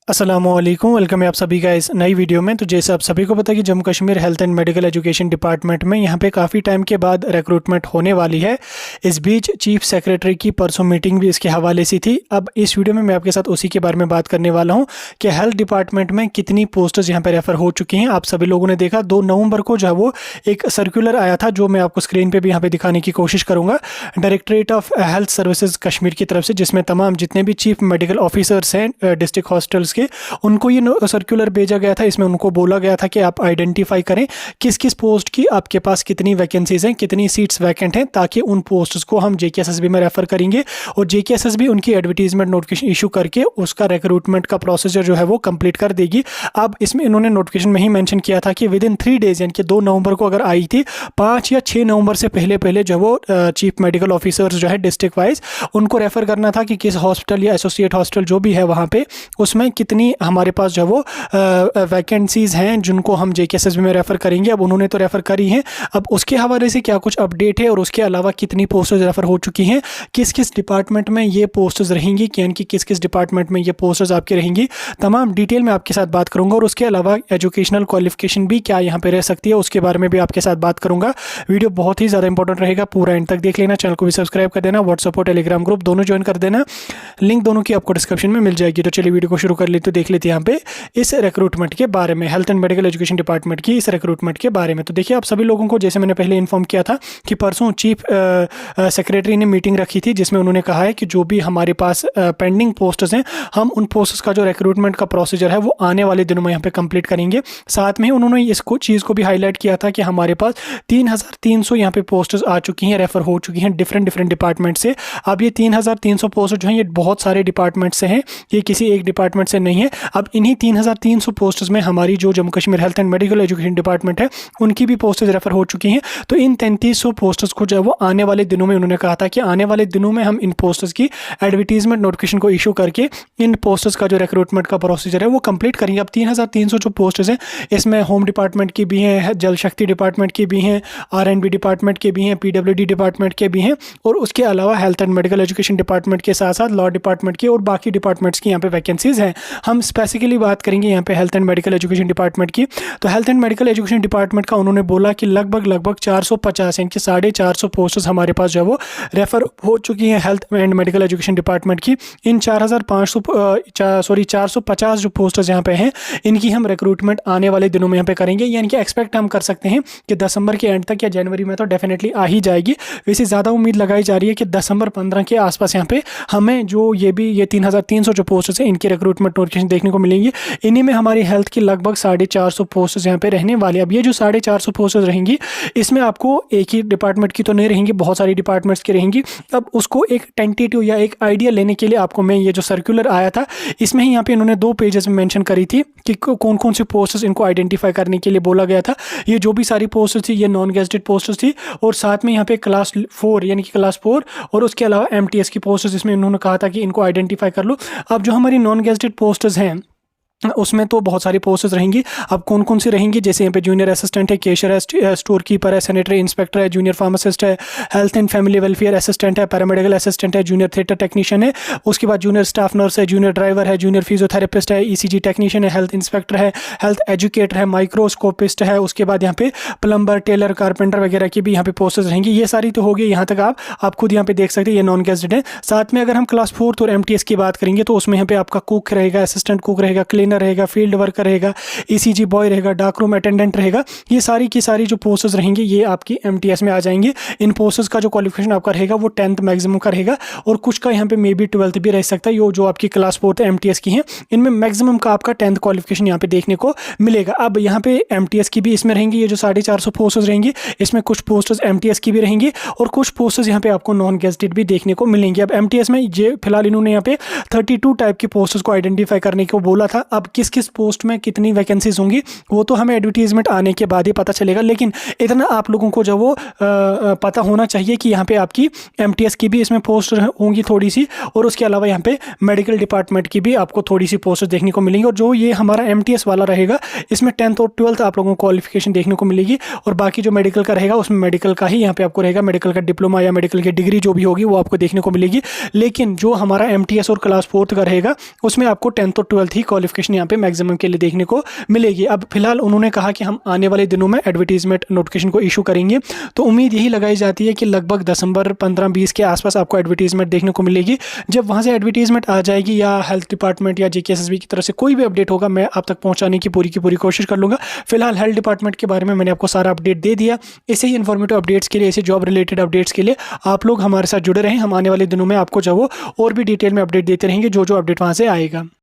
अस्सलामुअलैकुम, वेलकम है आप सभी का इस नई वीडियो में। तो जैसे आप सभी को पता है कि Jammu Kashmir health and medical education department में यहाँ पे काफ़ी टाइम के बाद रिक्रूटमेंट होने वाली है। इस बीच चीफ सेक्रेटरी की परसों मीटिंग भी इसके हवाले से थी। अब इस वीडियो में मैं आपके साथ उसी के बारे में बात करने वाला हूँ कि हेल्थ डिपार्टमेंट में कितनी पोस्ट्स यहाँ पर रेफर हो चुकी हैं। आप सभी लोगों ने देखा 2 नवंबर को जो है वो एक सर्कुलर आया था, जो मैं आपको स्क्रीन पर भी यहाँ पर दिखाने की कोशिश करूँगा, directorate of health services Kashmir की तरफ से, जिसमें तमाम जितने भी चीफ मेडिकल ऑफिसर्स हैं डिस्ट्रिक्ट हॉस्पिटल्स के, उनको ये सर्कुलर भेजा गया था। इसमें उनको बोला गया था कि आप आइडेंटिफाई करें किस किस पोस्ट की आपके पास कितनी वैकेंसीज हैं, कितनी सीट्स वैकेंट हैं, ताकि उन पोस्ट्स को हम जेकेएसएसबी में रेफर करेंगे और जेकेएसएसबी उनकी एडवर्टीजमेंट नोटिफिकेशन इशू करके उसका रिक्रूटमेंट का प्रोसीजर जो है वो कंप्लीट कर देगी। अब इसमें इन्होंने नोटिफिकेशन में ही मेंशन किया था कि विद इन 3 डेज, यानी कि 2 नवंबर को अगर आई थी, 5 या 6 नवंबर से पहले पहले जो वो चीफ मेडिकल ऑफिसर्स जो है डिस्ट्रिक्ट वाइज उनको रेफर करना था कि किस हॉस्पिटल या एसोसिएट हॉस्पिटल जो भी है वहाँ पे उसमें कितनी हमारे पास जो वो वैकेंसीज़ हैं जिनको हम जेकेएसएसबी में रेफ़र करेंगे। अब उन्होंने तो रेफ़र करी हैं, अब उसके हवाले से क्या कुछ अपडेट है और उसके अलावा कितनी पोस्ट्स रेफ़र हो चुकी हैं, किस किस डिपार्टमेंट में ये पोस्ट्स रहेंगी, यानी कि किस किस डिपार्टमेंट में ये पोस्ट्स आपकी रहेंगी, तमाम डिटेल में आपके साथ बात करूँगा। और उसके अलावा एजुकेशनल क्वालिफिकेशन भी क्या यहाँ पर रह सकती है उसके बारे में भी आपके साथ बात करूँगा। वीडियो बहुत ही ज़्यादा इंपॉर्टेंट रहेगा, पूरा एंड तक देख लेना। चैनल को भी सब्सक्राइब कर देना, व्हाट्सएप और टेलीग्राम ग्रुप दोनों ज्वाइन कर देना, लिंक दोनों की आपको डिस्क्रिप्शन में मिल जाएगी। तो चलिए वीडियो को शुरू कर लेते, देख लेते हैं यहाँ पे इस रिक्रूटमेंट के बारे में, health and medical education department की इस रिक्रूटमेंट के बारे में। तो देखिए, आप सभी लोगों को जैसे मैंने पहले इन्फॉर्म किया था कि परसों चीफ सेक्रेटरी ने मीटिंग रखी थी, जिसमें उन्होंने कहा है कि जो भी हमारे पास पेंडिंग पोस्ट्स हैं, हम उन पोस्ट्स का जो रिक्रूटमेंट का प्रोसीजर है वो आने वाले दिनों में यहाँ पे कंप्लीट करेंगे। साथ में उन्होंने इसको चीज़ को भी हाईलाइट किया था कि हमारे पास 3300 यहाँ पे पोस्ट्स आ चुकी हैं, रेफर हो चुकी हैं डिफरेंट डिपार्टमेंट से। अब ये 3300 पोस्ट जो हैं ये बहुत सारे डिपार्टमेंट से हैं, ये किसी एक डिपार्टमेंट से नहीं है। अब इन्हीं 3300 पोस्ट्स में हमारी जो Jammu Kashmir health and medical education department है उनकी भी पोस्ट्स रेफर हो चुकी हैं। तो इन 3300 पोस्ट्स को जो है वो आने वाले दिनों में उन्होंने कहा था कि आने वाले दिनों में हम इन पोस्ट्स की एडवर्टीजमेंट नोटिफिकेशन को इशू करके इन पोस्ट्स का जो रिक्रूटमेंट का प्रोसीजर है वो कंप्लीट करेंगे। अब 3300 जो पोस्ट्स हैं इसमें होम डिपार्टमेंट की भी हैं, जल शक्ति डिपार्टमेंट की भी हैं, R&B डिपार्टमेंट के भी हैं, PWD डिपार्टमेंट के भी हैं, और उसके अलावा health and medical education department के साथ साथ लॉ डिपार्टमेंट की और बाकी डिपार्टमेंट्स की यहाँ पे वैकेंसीज हैं। हम स्पेसिफिकली बात करेंगे यहाँ पे health and medical education department की। तो health and medical education department का उन्होंने बोला कि लगभग 450 यानी कि 450 पोस्ट्स हमारे पास जो है वो रेफर हो चुकी हैं health and medical education department की। इन 450 जो पोस्ट्स यहाँ पे हैं इनकी हम रिक्रूटमेंट आने वाले दिनों में यहाँ पे करेंगे, यानी कि एक्सपेक्ट हम कर सकते हैं कि दिसंबर के एंड तक या जनवरी में तो डेफिनेटली आ ही जाएगी। वैसे ज़्यादा उम्मीद लगाई जा रही है कि दिसंबर 15 के आसपास यहाँ पे हमें जो ये 3300 जो पोस्ट्स हैं इनकी रिक्रूटमेंट नोटिफिकेशन देखने को मिलेंगी। इन्हीं में हमारी हेल्थ की लगभग 450 पोस्ट्स यहाँ पे रहने वाली। अब ये जो 450 पोस्ट्स रहेंगी इसमें आपको एक ही डिपार्टमेंट की तो नहीं रहेंगी, बहुत सारी डिपार्टमेंट्स की रहेंगी। अब उसको एक टेंटेटिव या एक आइडिया लेने के लिए आपको मैं ये जो सर्कुलर आया था इसमें ही यहाँ पे इन्होंने 2 पेजेस में मेंशन करी थी कि कौन कौन सी पोस्ट्स इनको आइडेंटिफाई करने के लिए बोला गया था। ये जो भी सारी पोस्ट्स थी ये नॉन गेजेटेड पोस्ट्स थी, और साथ में यहाँ पे क्लास 4 यानी कि क्लास 4 और उसके अलावा MTS की पोस्ट्स इसमें इन्होंने कहा था कि इनको आइडेंटिफाई कर लो। अब जो हमारी नॉन गेजेटेड पोस्ट्स हैं उसमें तो बहुत सारी पोस्ट्स रहेंगी। अब कौन कौन सी रहेंगी, जैसे यहाँ पे जूनियर असिस्टेंट है, कैशियर है, स्टोर कीपर है, सैनिटरी इंस्पेक्टर है, जूनियर फार्मासिस्ट है, health and family welfare assistant है, पैरामेडिकल असिस्टेंट है, जूनियर थिएटर टेक्नीशियन है, उसके बाद जूनियर स्टाफ नर्स है, जूनियर ड्राइवर है, जूनियर फिजियोथेरेपिस्ट है, ECG टेक्नीशियन है, हेल्थ इंस्पेक्टर है, हेल्थ एजुकेटर है, माइक्रोस्कोपिस्ट है, उसके बाद यहाँ पे प्लम्बर, टेलर, कारपेंटर वगैरह की भी यहाँ पे पोस्ट्स रहेंगी। ये सारी तो होगी, यहाँ तक आप खुद यहाँ पे देख सकते हैं, ये नॉन गेजेटेड है। साथ में अगर हम क्लास 4 और MTS की बात करेंगे तो उसमें यहाँ पे आपका कुक रहेगा, असिस्टेंट कुक रहेगा, क्लीनर रहेगा, फील्ड वर्कर रहेगा, ECG बॉय रहेगा, डार्क रूम अटेंडेंट रहेगा। ये सारी की सारी जो पोस्ट्स रहेंगी ये आपकी MTS में आ जाएंगे। इन पोस्ट्स का जो क्वालिफिकेशन आपका रहेगा वो 10th मैक्सिमम का रहेगा, और कुछ का यहाँ पे मे बी 12th भी रह सकता है। ये जो आपकी क्लास 4 MTS की हैं इनमें मैक्सिमम का आपका 10th क्वालिफिकेशन यहाँ पे देखने को मिलेगा। अब यहाँ पे MTS की भी इसमें रहेंगी, ये जो 450 पोस्ट्स रहेंगी इसमें कुछ पोस्ट्स MTS की भी रहेंगी और कुछ पोस्ट्स यहाँ पे आपको नॉन गेजेटेड भी देखने को मिलेंगी। अब MTS में ये फिलहाल इन्होंने यहाँ पे 32 टाइप की पोस्ट्स को आइडेंटिफाई करने को बोला था। अब किस किस पोस्ट में कितनी वैकेंसीज होंगी वो तो हमें एडवर्टीजमेंट आने के बाद ही पता चलेगा, लेकिन इतना आप लोगों को जो वो पता होना चाहिए कि यहाँ पे आपकी MTS की भी इसमें पोस्ट होंगी थोड़ी सी, और उसके अलावा यहाँ पे मेडिकल डिपार्टमेंट की भी आपको थोड़ी सी पोस्ट देखने को मिलेंगी। और जो ये हमारा MTS वाला रहेगा इसमें 10th और 12th आप लोगों को क्वालिफिकेशन देखने को मिलेगी, और बाकी जो मेडिकल का रहेगा उसमें मेडिकल का ही यहाँ पे आपको रहेगा, मेडिकल का डिप्लोमा या मेडिकल की डिग्री जो भी होगी वो आपको देखने को मिलेगी। लेकिन जो हमारा MTS और क्लास 4th का रहेगा उसमें आपको 10th और 12th ही क्वालिफिकेशन यहाँ पे मैक्सिमम के लिए देखने को मिलेगी। अब फिलहाल उन्होंने कहा कि हम आने वाले दिनों में एडवर्टीजमेंट नोटिफिकेशन को इशू करेंगे, तो उम्मीद यही लगाई जाती है कि लगभग दिसंबर 15-20 के आसपास आपको एडवर्टीजमेंट देखने को मिलेगी। जब वहाँ से एडवर्टीजमेंट आ जाएगी या हेल्थ डिपार्टमेंट या JKSSB की तरफ से कोई भी अपडेट होगा मैं आप तक पहुँचाने की पूरी कोशिश कर लूँगा। फिलहाल हेल्थ डिपार्टमेंट के बारे में मैंने आपको सारा अपडेट दे दिया। ऐसे ही इन्फॉर्मेटिव अपडेट्स के लिए, ऐसे जॉब रिलेटेड अपडेट्स के लिए आप लोग हमारे साथ जुड़े रहें। हम आने वाले दिनों में आपको जो वो और भी डिटेल में अपडेट देते रहेंगे जो अपडेट वहाँ से आएगा।